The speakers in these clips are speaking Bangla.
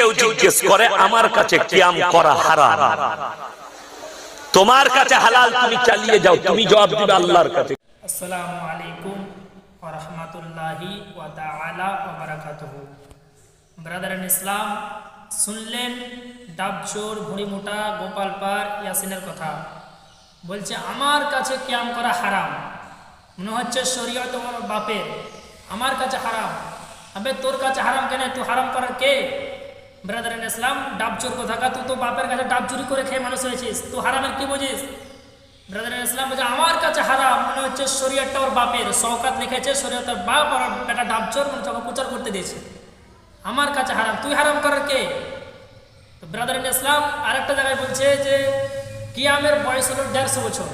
কেউ জিজ্ঞেস করে আমার কাছে কিয়াম করা হারাম, তোমার কাছে হালাল, তুমি চালিয়ে যাও, তুমি জবাব দিবে আল্লাহর কাছে। আসসালামু আলাইকুম ওয়া রাহমাতুল্লাহি ওয়া তাআলা ওয়া বারাকাতুহু। ব্রাদার ইন ইসলাম, শুনলেন ডাবচোর, ভুঁড়িমোটা, গোপালপাড় ইয়াসিনের কথা। বলছে আমার কাছে কিয়াম করা হারাম, মনে হচ্ছে শরীয়ত তোমার বাপের, আমার কাছে হারাম। আবে তোর কাছে হারাম কেন? তুই হারাম করার কে? ব্রাদার ইন ইসলাম, ডাবচোর কোথাকার, তুই তো বাপের কাছে ডাব চুরি করে খেয়ে মানুষ হয়েছিস, তুই হারামের কি বুঝিস? ব্রাদার ইন ইসলাম বলছে আমার কাছে হারাম, মনে হচ্ছে শরীয়তটা ওর বাপের, শওকাত লিখেছে শরীয়তের বাপ আর বেটা ডাবচোর, মনে হচ্ছে প্রচার করতে দিয়েছে। আমার কাছে হারাম, তুই হারাম করার কে? তো ব্রাদার ইন ইসলাম আরেকটা জায়গায় বলছে যে কিয়ামের বয়স হলো 150 বছর,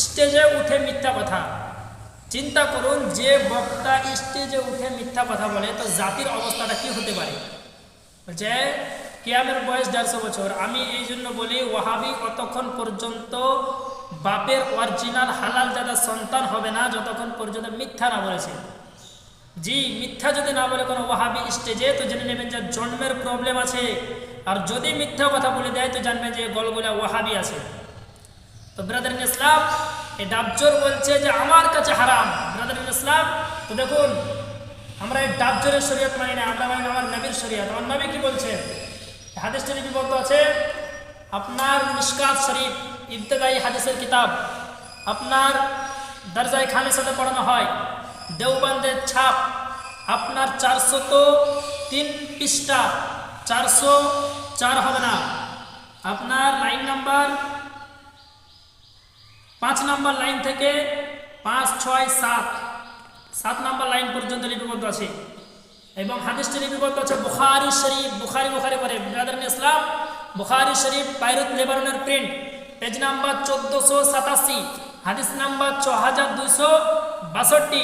স্টেজে উঠে মিথ্যা কথা। চিন্তা করুন, যে বক্তা স্টেজে উঠে মিথ্যা কথা বলে তো জাতির অবস্থাটা কি হতে পারে? বলছে কিয়ামের বয়স 150 বছর। আমি এই জন্য বলি ওয়াহাবি অতক্ষণ পর্যন্ত বাপের অরিজিনাল হালাল জাদা সন্তান হবে না যতক্ষণ পর্যন্ত মিথ্যা না বলেছে। জি, মিথ্যা যদি না বলে কোনো ওয়াহাবি স্টেজে, তো জেনে নেবেন যে জন্মের প্রবলেম আছে। আর যদি মিথ্যা কথা বলে দেয় তো জানবেন যে গলগলা ওয়াহাবি আছে। তো ব্রাদার ইন ইসলাম, এই ডাবচোর বলছে যে আমার কাছে হারাম। ব্রাদার ইন ইসলাম, তো দেখুন আমরা এই ডাবচোরের শরীয়ত মানি না, আমরা মানি আমার নবীর শরীয়ত। আমার নবী কি বলছে? হাদিসটি লিপিবদ্ধ আছে আপনার মিশকাত শরীফ, ইবতেদাই হাদিসের কিতাব, আপনার দরজায় খানের সাথে পড়ানো হয়, দেওবন্দের ছাপ, আপনার 403 পৃষ্ঠা, 404 হবে না, আপনার লাইন নাম্বার 5 নম্বর লাইন থেকে 5, 6, 7 নম্বর লাইন পর্যন্ত লিপিবদ্ধ আছে। এবং হাদিসটি লিপিবদ্ধ আছে বুখারী শরীফ, বুখারী পরে ব্রাদার ইন ইসলাম, বুখারী শরীফ বাইরুত লেবাননের প্রিন্ট, পেজ নাম্বার 1487, হাদিস নাম্বার 6262,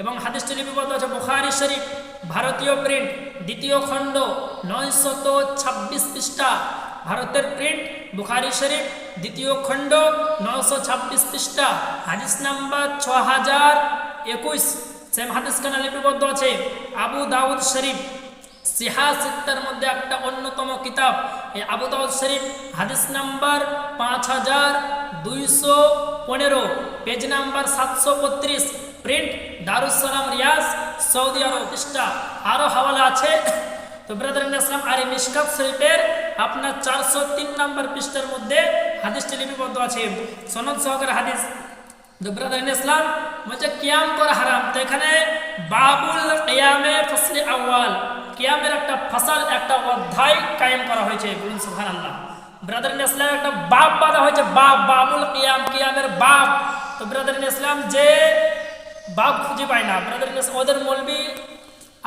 এবং হাদিসটি লিপিবদ্ধ আছে বুখারী শরীফ ভারতীয় প্রিন্ট, দ্বিতীয় খণ্ড, 926 পৃষ্ঠা, ভারতের প্রিন্ট, বুখারী শরীফ দ্বিতীয় খণ্ড, 926 পৃষ্ঠা, হাদিস নাম্বার 6021। সেম হাদিস খানা লিপিবদ্ধ আছে আবু দাউদ শরীফ, সিহা সিত্তার মধ্যে একটা অন্যতম কিতাব। এই আবু দাউদ শরীফ হাদিস number 5215, page number 732, print Darus Salam Riaz, Saudi আরব, পৃষ্ঠা আরও হাওয়ালা আছে। তো ব্রাদার ইন ইসলাম, আর এই মিশকাত শরীফের আপনার 403 নম্বর পৃষ্ঠার মধ্যে হাদিসটি লিপিবদ্ধ আছে, সনদ সহকারে হাদিস। তো ব্রাদার ইন ইসলাম বলছে কিয়াম করা হারাম। তো এখানে বাবুল কিয়ামে ফসলে আউয়াল, কিয়ামের একটা ফসল, একটা অধ্যায় কায়েম করা হয়েছে, বলুন সুবহানাল্লাহ। ব্রাদার ইন ইসলাম একটা বাব বাঁধা হয়েছে, বাবুল কিয়াম, কিয়ামের বাব। তো ব্রাদার ইন ইসলাম যে বাব খুঁজে পায় না, ব্রাদার ইন ইসলাম ওদের মৌলবি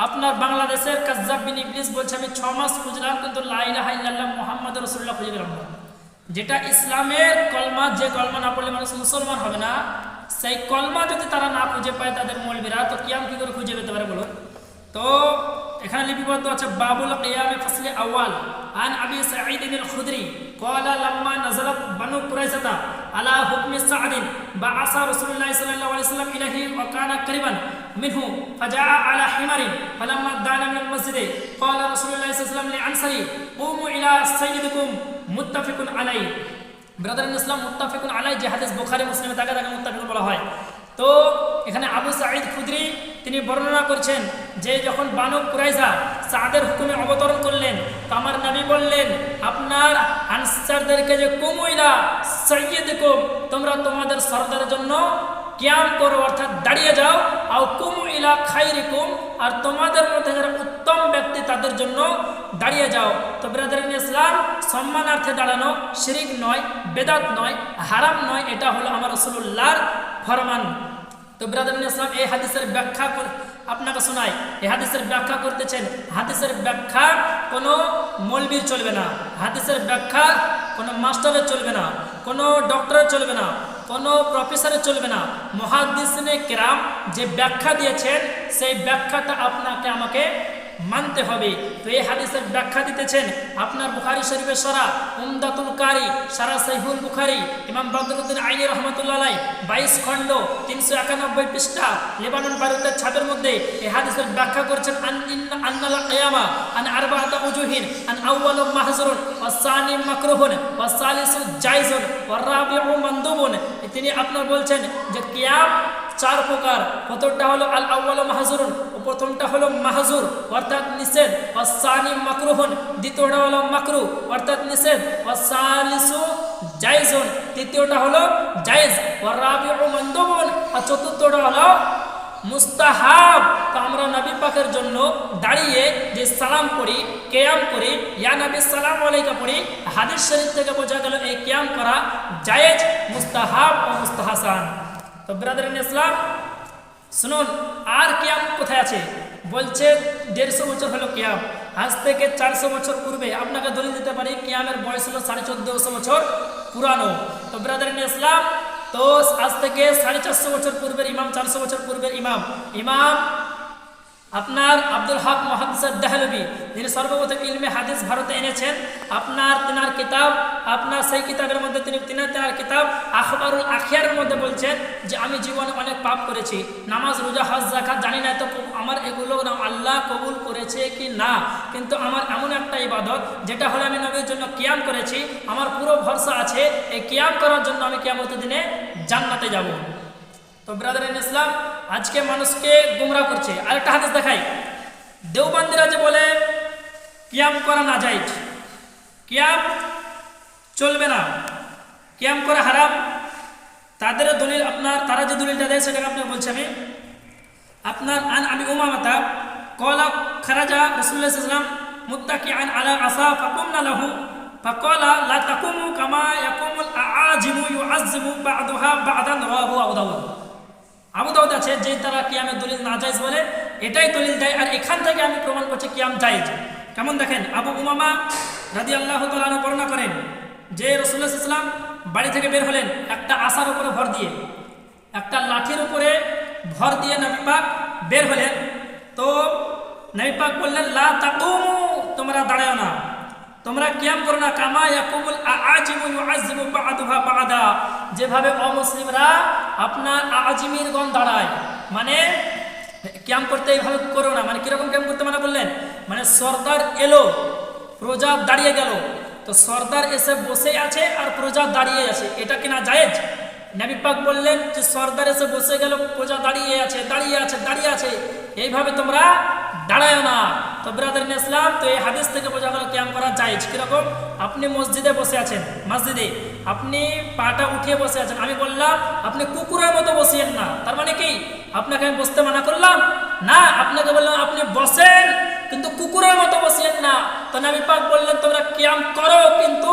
আপনার বাংলাদেশের কাজ্জাব বিন ইবলিস বলছে আমি 6 মাস খুঁজলাম কিন্তু লা ইলাহা ইল্লাল্লাহ মুহাম্মাদুর রাসূলুল্লাহ খুঁজে পেলাম না। যেটা ইসলামের কলমা, যে কলমা না পড়লে মানুষ মুসলমান হবে না, সেই কলমা যদি তারা না খুঁজে পায় তাদের মৌলবীরা, তো কিয়াম কি করে খুঁজে পেতে পারে বলুন? তো এখানে লিপিবদ্ধ আছে বাবুল কিয়ামে ফসলে আউয়াল, আন আবি সাঈদ আল-খুদরি ক্বালা লাম্মা নাযালাত বানু কুরাইযাতা আলা হুকমি সা'দিন বা'আসা রাসূলুল্লাহ সাল্লাল্লাহু আলাইহি ওয়াসাল্লাম ইলাইহি ওয়া কানা করিবান মিনহু ফাজাআ আলা হিমারিন ফালাম্মা দানা মিনাল মসজিদে ক্বালা রাসূলুল্লাহ সাল্লাল্লাহু আলাইহি ওয়াসাল্লাম লিআনসারি কুমু ইলা সাইয়্যিদিকুম মুত্তাফিকুন আলাইহি। ব্রাদার ইন ইসলাম, মুত্তাফিকুন আলাইহি যে হাদিস বুখারী মুসলিমে তাকে মুত্তাফিকুন বলা হয়। তো এখানে আবু সাঈদ খুদরি তিনি বর্ণনা করছেন যে যখন বানু কুরাইজা সাদের হুকুমে অবতরণ করলেন, তো আমার নবী বললেন আপনার আনসারদেরকে যে কুমুইলা সাইয়্যিদিকুম, তোমরা তোমাদের সরদারের জন্য কিয়াম করো, অর্থাৎ দাঁড়িয়ে যাও, আর কুমু ইলা খাইরিকুম, আর তোমাদের মধ্যে যারা উত্তম ব্যক্তি তাদের জন্য দাঁড়িয়ে যাও। তো ব্রাদার ইন ইসলাম, সম্মানার্থে দাঁড়ানো শিরিক নয়, বেদাত নয়, হারাম নয়, এটা হলো আমার রাসূলুল্লাহর ফরমান। তো ব্রাদার ইন ইসলাম, এই হাদিসের ব্যাখ্যা আপনাকে শোনাই, এই হাদিসের ব্যাখ্যা করতেছেন, হাদিসের ব্যাখ্যা কোনো মৌলবীর চলবে না, হাদিসের ব্যাখ্যা কোনো মাস্টারের চলবে না, কোনো ডক্টরের চলবে না, কোনো প্রফেসরের চলবে না। মুহাদ্দিসিনে কেরাম যে ব্যাখ্যা দিয়েছেন সেই ব্যাখ্যাটা আপনাকে আমাকে মানতে হবে। তো এই হাদিসের ব্যাখ্যা দিতেছেন আপনার বুখারী শরীফের সরা উমদাতুল কারি, সারা সহিহুল বুখারী, ইমাম বদরুদ্দিন আইনি রহমাতুল্লাহ আলাইহি 22 খণ্ড 391 পৃষ্ঠা লেবানন বাইরুতের ছাদের মধ্যে এই হাদিসের ব্যাখ্যা করেছেন আন্নাল কিয়ামা আন আরবাআতা উজুহিন আন আউয়ালু মাহজুরুন ওয়াস সানি মাকরুহুন ওয়াস সালিসু জাইজুন ওয়ার রাবিউ মানদুবুন। তিনি আপনার বলছেন যে কিয়াম চার প্রকার। প্রথমটা হলো আল আউয়ালু মাহজুরুন, প্রথমটা হলো মাহজুর অর্থাৎ নিষেধ, ওয়াস সানি মাকরুহুন, দ্বিতীয়টা হলো মাকরুহ অর্থাৎ নিষেধ, ওয়াস সালিসু জাইজুন, তৃতীয়টা হলো জায়েজ, ওয়ার রাবিউ মানদুবুন, আর চতুর্থটা হলো মুস্তাহাব। তো আমরা নবী পাকের জন্য দাঁড়িয়ে যে সালাম করি, কিয়াম করি, ইয়া নবী সালাম আলাইকা পড়ি, হাদিস শরীফ থেকে বোঝা গেল এই কিয়াম করা জায়েজ, মুস্তাহাব ও মুস্তাহাসান। তো ব্রাদারিন ইসলাম শুনুন, আর কিয়াম কোথায় আছে? বলছে 150 বছর হলো কিয়াম। আজ থেকে 400 বছর পূর্বে আপনাকে দলিল দিতে পারি কিয়ামের বয়স হলো 1450 বছর পুরানো। তো ব্রাদারিন ইসলাম, তো আজ থেকে 450 বছর পূর্বের ইমাম, 400 বছর পূর্বের ইমাম আপনার আব্দুল হক মুহাদ্দিস দেহলভী, যিনি সর্বপ্রথম ইলমে হাদিস ভারতে এনেছেন, তিনার কিতাব, আপনার সেই কিতাবের মধ্যে তিনার কিতাব আখবারুল আখিয়ারের মধ্যে বলছেন যে আমি জীবনে অনেক পাপ করেছি, নামাজ, রোজা, হজ, যাকাত জানি না তো আমার এগুলো আল্লাহ কবুল করেছে কি না, কিন্তু আমার এমন একটা ইবাদত যেটা হলো আমি নবীর জন্য কিয়াম করেছি, আমার পুরো ভরসা আছে এই কিয়াম করার জন্য আমি কিয়ামতের দিনে জান্নাতে যাব। তো ব্রাদারিন ইসলাম, আজকে মানুষকে গুমরাহ করছে। আরেকটা হাদিস দেখাই, দেওবন্দিরা যে বলে কিয়াম করা না জায়েজ, কিয়াম চলবে না, কিয়াম করা হারাম, তাদের দলিল তারা যে দলিলটা দেয় সেটাকে আপনি বলছি আমি আন আবি উমামাতা ক্বালা খারাজা রাসূলুল্লাহ সাল্লাল্লাহু আলাইহি ওয়াসাল্লাম মুত্তাকিআন আলা আসা ফাকুমনা লাহু ফাকালা লা তাকুমু কামা ইয়াকুমুল আআজিমু ইউআযজিমু বা'দুহা বা'দান, রাওয়াহু আবু দাউদ আছে যে তারা কিয়ামের দলিল না জায়েজ বলে, এটাই দলিল দেয়। আর এখান থেকে আমি প্রমাণ করছি কিয়াম জায়েজ। কেমন দেখেন, আবু উমামা রাদিয়াল্লাহু তাআলা আনহু বর্ণনা করেন যে রাসূলুল্লাহ সাল্লাল্লাহু আলাইহি ওয়াসাল্লাম বাড়ি থেকে বের হলেন একটা আসার উপরে ভর দিয়ে, একটা লাঠির উপরে ভর দিয়ে নবী পাক বের হলেন। তো নবী পাক বললেন লা তাকুমু, তোমরা দাঁড়াও না, তোমরা কিয়াম করো না, কামা ইয়াকুমুল আআজিমু ইউআযজিমু বা'দুহা বা'দা, যেভাবে অমুসলিমরা আপনার আআজিমির গণ দাঁড়ায়, মানে কিয়াম করতে এইভাবে করো না, মানে কিরকম কিয়াম করতে মানে বললেন, মানে সর্দার এলো, প্রজা দাঁড়িয়ে গেল, তো সর্দার এসে বসে আছে আর প্রজা দাঁড়িয়ে আছে, এটা কিনা জায়েজ? নবী পাক বললেন যে সর্দার এসে বসে গেল, প্রজা দাঁড়িয়ে আছে, এইভাবে তোমরা দাঁড়ায় না। তো ব্রাদারিন ইসলাম, তো এই হাদিস থেকে বোঝা গেল কিয়াম করা জায়েজ। কিরকম? আপনি মসজিদে বসে আছেন, মসজিদে আপনি পাটা উঠিয়ে বসে আছেন, আমি বললাম আপনি কুকুরের মতো বসিয়েন না, তার মানে কি আপনাকে আমি বসতে মানা করলাম না, আপনাকে বললাম আপনি বসেন কিন্তু কুকুরের মতো বসিয়েন না। তো নবী পাক বললেন তোমরা কিয়াম করো কিন্তু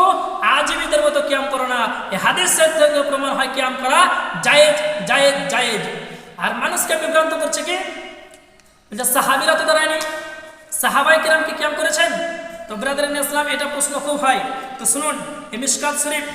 আজীবীদের মতো কিয়াম করো না। এই হাদিসের থেকে প্রমাণ হয় কিয়াম করা জায়েজ, জায়েজ, জায়েজ। আর মানুষকে বিভ্রান্ত করছে কি, সাহাবীরা তো দাঁড়ায়নি, সাহাবাই কিরাম কি কিয়াম করেছেন? তো ব্রাদারিন ইসলাম, এটা প্রশ্ন খুব হয়। তো শুনুন, মিশকাত শরীফ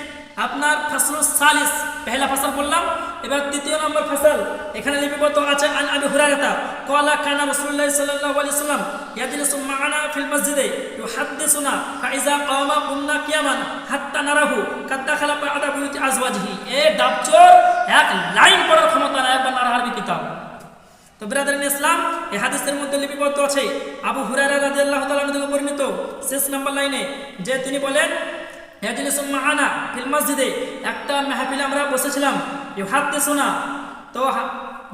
আপনার ফাসলুস সালিস, পহেলা ফাসল বললাম, এবার দ্বিতীয় নম্বর ফাসল এখানে লিপিবদ্ধ আছে আন আবি হুরায়রা ক্বালা কানা রাসূলুল্লাহ সাল্লাল্লাহু আলাইহি ওয়াসাল্লাম ইয়াজলিসু মা'ানা ফিল মসজিদে ইউহাদ্দিসুনা ফাইজা কাওমা কুমনা কিয়ামান হাত্তা নারাহু কাদ দাখালা বা'দা বুয়ুতি আজওয়াজিহি। এই ডাবচোর এক লাইন পড়ার ক্ষমতা নাই, একবার আরবি কিতাব। তো ব্রাদারিন ইসলাম, এই হাদিসের মধ্যে লিপিবদ্ধ আছে আবু হুরায়রা রাদিয়াল্লাহু তাআলা থেকে বর্ণিত শেষ নাম্বার লাইনে যে তিনি বলেন ইয়াজলিসু মা'ানা ফিল মসজিদে, একটা মাহফিলে আমরা বসেছিলাম, ইউহাদ্দিসুনা, তো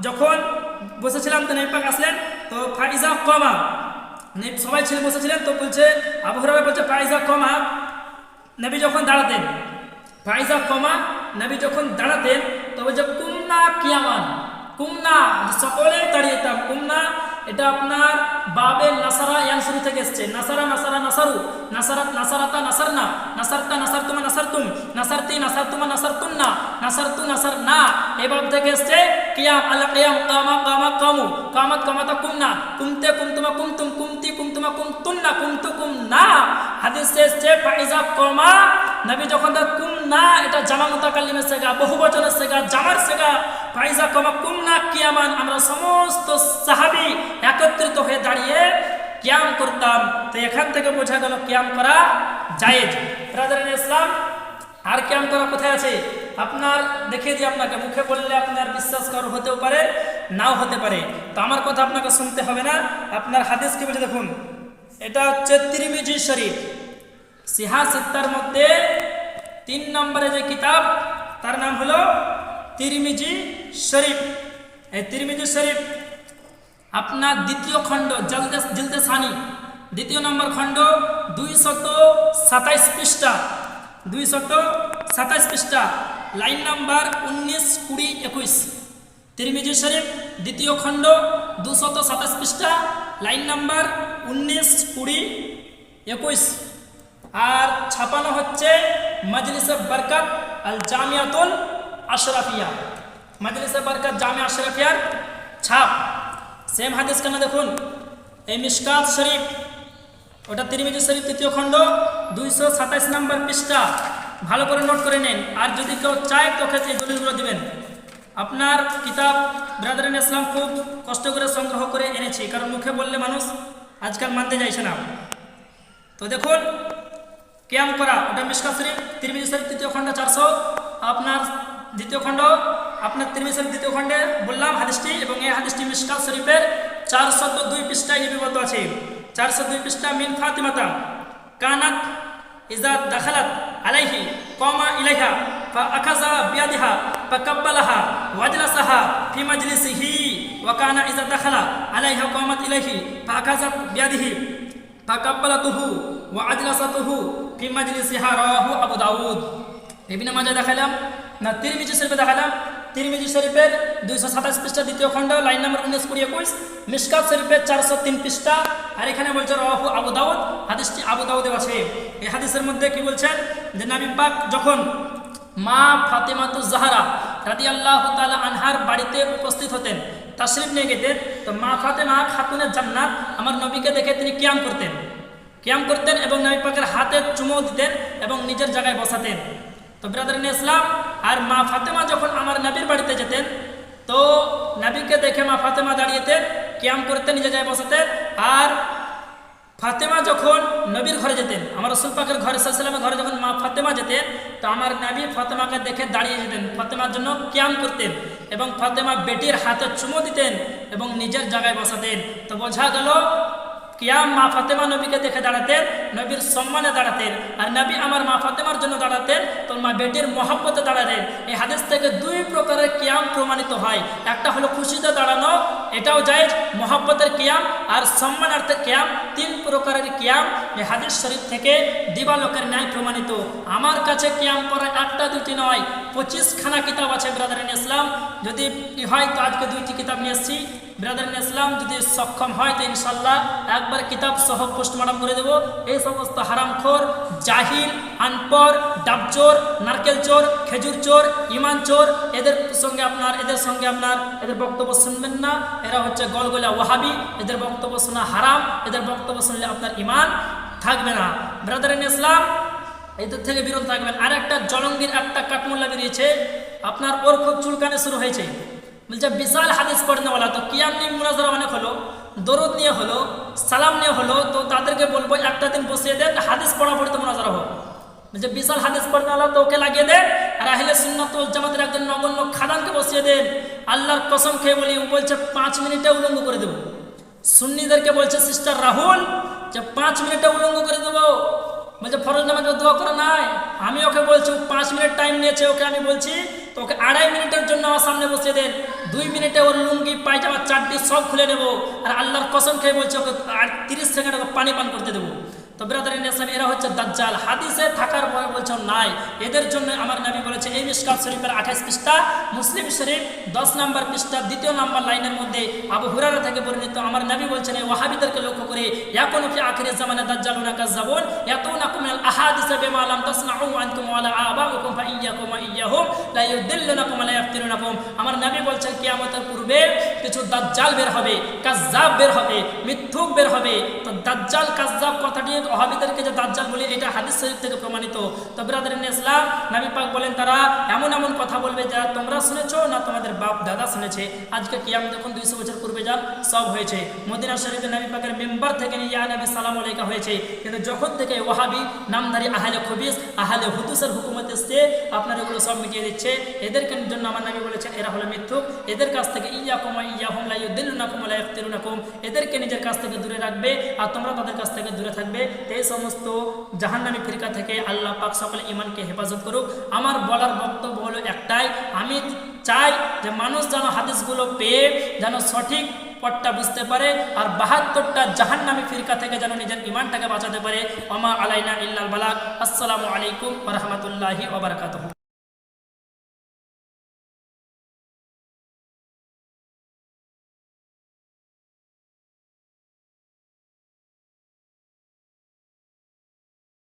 যখন বসেছিলাম তো নবী পাক আসলেন, তো ফাইজা কামা, সবাই ছিল বসেছিলেন, তো বলছে আবু হুরায়রা বলছে ফাইজা কামা, নবী যখন দাঁড়াতেন, ফাইজা কামা, নবী যখন দাঁড়াতেন তো বলছে কুমনা কিয়ামান, কুমনা সকলে দাঁড়িয়েতাম, কুমনা এটা আপনার বাবের নাসারা ইয়ানসুরু থেকে এসছে, নাসারা নাসারা নাসারু, নাসারাত নাসারাতা নাসারনা, নাসারতা নাসারতুমা নাসারতুম, নাসারতি নাসারতুমা নাসারতুন্না, নাসারতু নাসারনা, এই বাব থেকে এসছে কিয়াম, আল কিয়াম, কামা কামা কামু, কামাত কামাতা কুমনা, কুমতে কুমতুমা কুমতুম, কুমতি কুমতুমা কুমতুন্না, কুমতু কুমনা। হাদিসে এসছে ফাইজা কামা, নবী যখন কুমনা, এটা জামা মুতাকাল্লিমের সেগা, বহু বচনের সেগা, জামার সেগা, ফাইজা কামা কুমনা কিয়ামান, আমরা সমস্ত সাহাবী একত্রিত হয়ে দাঁড়িয়ে কিয়াম করতাম। তো এখান থেকে বোঝা গেল কিয়াম করা জায়েজ। ব্রাদার ইসলাম, আর কিয়াম করা কোথায় আছে আপনার দেখিয়ে দিই আপনাকে। মুখে বললে আপনার বিশ্বাস করা হতেও পারে, নাও হতে পারে। তো আমার কথা আপনাকে শুনতে হবে না, আপনার হাদিস কি বলছে দেখুন। এটা হচ্ছে তিরমিজি শরীফ, সিহা সিত্তার মধ্যে 3 নম্বরে যে কিতাব তার নাম হলো তিরমিজি শরীফ। এই তিরমিজি শরীফ আপনার দ্বিতীয় খণ্ড জিলদে সানি, দ্বিতীয় নম্বর খণ্ড 227 পৃষ্ঠা, 227 পৃষ্ঠা, লাইন নাম্বার 19, 20, 21। তিরমিজি শরীফ দ্বিতীয় খণ্ড 227 পৃষ্ঠা, লাইন নাম্বার 19, 20, 21। আর ছাপানো হচ্ছে মজলিসে বরকত আল জামিয়াতুল আশরাফিয়া, মজলিসে বরকত জামিয়া আশরাফিয়ার ছাপ। সেম হাদিস কেন দেখুন, এই মিশকাত শরীফ, ওটা তিরমিজি শরীফ তৃতীয় খণ্ড 227 নম্বর পৃষ্ঠা, ভালো করে নোট করে নেন। আর যদি কেউ চায় তোকে এই দলিলগুলো দিবেন। আপনার কিতাব ব্রাদারিন ইসলাম খুব কষ্ট করে সংগ্রহ করে এনেছি, কারণ মুখে বললে মানুষ আজকাল মানতে চাইছে না। তো দেখুন কিয়াম করা, ওটা মিশকাত শরীফ তিরমিজি শরীফ তৃতীয় খণ্ড 400, আপনার দ্বিতীয় খণ্ড, আপনার তিরমিজি শরীফ দ্বিতীয় খণ্ডে বললাম হাদিসটি, এবং এই হাদিসটি মিশকাত শরীফের 402 পৃষ্ঠায় লিপিবদ্ধ আছে। 402 পৃষ্ঠা। মিন ফাতিমাতা কানাত ইজা দাখালাত আলাইহি কামা ইলাইহা ফাআখাযা বিয়াদিহা ফাকাব্বালাহা ওয়াজলাসাহা ফি মাজলিসিহি ওয়া কানা ইজা দাখালা আলাইহা কামাত ইলাইহি ফাআখাযাত বিয়াদিহি ফাকাব্বালাতুহু ওয়া আজলাসাতুহু ফি মাজলিসিহা। রাওয়াহু আবু দাউদ। ইবনে মাজাহ দেখালাম না, তিরমিজি শরীফে দেখালাম। তিরমিজি শরীফের 227 পৃষ্ঠা দ্বিতীয় খণ্ড, লাইন নম্বর 19, 20, 21। মিশকাত শরীফের 403 পৃষ্ঠা। আর এখানে বলছে রাওয়াহু আবু দাউদ, হাদিসটি আবু দাউদে আছে। এই হাদিসের মধ্যে কি বলছেন যে নবী পাক যখন মা ফাতেমাতুজ জাহরা রাদিয়াল্লাহু তাআলা আনহার বাড়িতে উপস্থিত হতেন, তাশরিফ নিয়ে যেতেন, তো মা ফাতেমা খাতুনে জান্নাত আমার নবীকে দেখে তিনি কিয়াম করতেন এবং নবী পাকের হাতে চুমো দিতেন এবং নিজের জায়গায় বসাতেন। তো ব্রাদারিন ইসলাম, আর মা ফাতেমা যখন আমার নবীর বাড়িতে যেতেন, তো নবীকে দেখে মা ফাতেমা দাঁড়িয়েতেন, কিয়াম করতেন, নিজের জায়গায় বসাতেন। আর ফাতেমা যখন নবীর ঘরে যেতেন, আমার রাসূল পাকের ঘরে সাল্লাল্লাহু ঘরে যখন মা ফাতেমা যেতেন, তো আমার নবী ফাতেমাকে দেখে দাঁড়িয়ে যেতেন, ফাতেমার জন্য কিয়াম করতেন এবং ফাতেমা বেটির হাতে চুমো দিতেন এবং নিজের জায়গায় বসাতেন। তো বোঝা গেল কিয়াম মা ফাতেমা নবীকে দেখে দাঁড়াতেন, নবীর সম্মানে দাঁড়াতেন। আর নবী আমার মা ফাতেমার জন্য দাঁড়াতেন, তো মা বেটির মহব্বতে দাঁড়াতেন। এই হাদিস থেকে 2 প্রকারের কিয়াম প্রমাণিত হয়। একটা হলো খুশিতে দাঁড়ানো, এটাও জায়েজ, মহব্বতের কিয়াম। আর সম্মানার্থে কিয়াম, 3 প্রকারের কিয়াম এই হাদিস শরীফ থেকে দিবালোকের ন্যায় প্রমাণিত। আমার কাছে কিয়াম করা 1টা 2টি নয়, 25খানা কিতাব আছে ব্রাদারিন ইসলাম। যদি হয় তো আজকে 2টি কিতাব নিয়ে এসেছি। ব্রাদারিন ইসলাম যদি সক্ষম হয় তো ইনশাল্লাহ একবার কিতাব সহ পোস্টমর্টম করে দেবো। এই সমস্ত হারামখোর, জাহিল, আনপড়, ডাবচোর, নারকেল চোর, খেজুর চোর, ইমান চোর, এদের সঙ্গে আপনার এদের বক্তব্য শুনবেন না। এরা হচ্ছে গলগলা ওয়াহাবি, এদের বক্তব্য শোনা হারাম, এদের বক্তব্য শুনলে আপনার ইমান থাকবে না। ব্রাদারিন ইসলাম, এদের থেকে বিরত থাকবেন। আর একটা জলঙ্গির একটা কাঠমোল্লা বেরিয়েছে, আপনার ওর খুব চুলকানে শুরু হয়েছে, বলছে বিশাল হাদিস পড়নেওয়ালা। তো কিয়াম নিয়ে মুনাজারা অনেক হলো, দরুদ নিয়ে হলো, সালাম নিয়ে হলো, তো তাদেরকে বলবো একটা দিন বসিয়ে দেন, হাদিস পড়া পড়তে মুনাজারা হোক। বলছে বিশাল হাদিস পড়নেওয়ালা, তো ওকে লাগিয়ে দেন। আর আহলে সুন্নাত ওয়াল জামাতের একজন নগণ্য খাদানকে বসিয়ে দেন। আল্লাহর কসম খেয়ে বলি, ও বলছে 5 মিনিটে উলঙ্গ করে দেবো। সুন্নিদেরকে বলছে সিস্টার রাহুল যে 5 মিনিটে উলঙ্গ করে দেবো। বলছে ফরজ নামাজে দোয়া করা নাই। আমি ওকে বলছি 5 মিনিট টাইম নিয়েছে, ওকে আমি বলছি তো ওকে 2.5 মিনিটের জন্য আমার সামনে বসিয়ে দেন। 2 মিনিটে ওর লুঙ্গি, পায়জামা, চাড্ডি সব খুলে নেব। আর আল্লাহর কসম খেয়ে বলছে ওকে আর 30 সেকেন্ড ওকে পানি পান করতে দেবো। তো ব্রাদারিন ইসলাম, এরা হচ্ছে দাজ্জাল, হাদিসে থাকার পরে বলছে নাই। এদের জন্য আমার নবী বলেছে এই মিশকাত শরীফের 28 পৃষ্ঠা, মুসলিম শরীফ 10 নম্বর পৃষ্ঠা 2 নম্বর লাইনের মধ্যে আবু হুরায়রা থেকে বর্ণিত, আমার নবী বলছেন এই ওয়াহাবিদেরকে লক্ষ্য করে, ইয়াকুনু ফি আখিরিজ জামানে দাজ্জালুনা কাযাবুন ইয়াতুনাকুম মিনাল আহাদিস বিমা লাম তাসমাউ আনতুম ওয়া লা আবাউকুম ফাইয়াকুম ওয়া ইয়্যাহুম লা ইউদিল্লুনাকুম ওয়া লা ইয়াফতিনুনাকুম। আমার নবী বলছেন কিয়ামতের পূর্বে কিছু দাজ্জাল বের হবে, কাজ্জাব বের হবে, মিথ্যুক বের হবে। তো দাজ্জাল কাজ্জাব কথাটি ওয়াহাবিদেরকে যে দাজ্জাল বলি, এটা হাদিস শরীফ থেকে প্রমাণিত। তো ব্রাদারিন ইসলাম, নবী পাক বলেন তারা এমন এমন কথা বলবে যা তোমরা শুনেছো না তোমাদের বাপ দাদা শুনেছে। আজকে কিয়াম যখন 200 বছর পূর্বে যান সব হয়েছে। মদিনা শরীফে নবী পাকের মেম্বার থেকে নিয়ে ইয়া নবী সালাম আলাইকা হয়েছে। কিন্তু যখন থেকে ওয়াহাবি নামধারী আহলে খবিস আহলে হুদুসের হুকুমত এসছে, আপনার এগুলো সব মিটিয়ে দিচ্ছে। এদেরকে জন্য আমার নবী বলেছেন এরা হলো মিথ্যুক। এদের কাছ থেকে ইয়াকুম ওয়া ইয়াহুম লা ইউদিল্লুনাকুম ওয়া লা ইফতিরুনাকুম, এদেরকে নিজের কাছ থেকে দূরে রাখবে আর তোমরা তাদের কাছ থেকে দূরে থাকবে। এই সমস্ত জাহান্নামী ফিরকা থেকে আল্লাহ পাক সকল ঈমানকে হেফাজত করুক। আমার বলার বক্তব্য হলো একটাই, আমি চাই যে মানুষ যেন হাদিসগুলো পেয়ে যেন সঠিক পথটা বুঝতে পারে আর 72টা জাহান্নামী ফিরকা থেকে যেন নিজের ঈমানটাকে বাঁচাতে পারে। ওমা আলাইনা ইল্লাল বালাগ। আসসালামু আলাইকুম ওয়া রাহমাতুল্লাহি ওয়া বারাকাতুহু।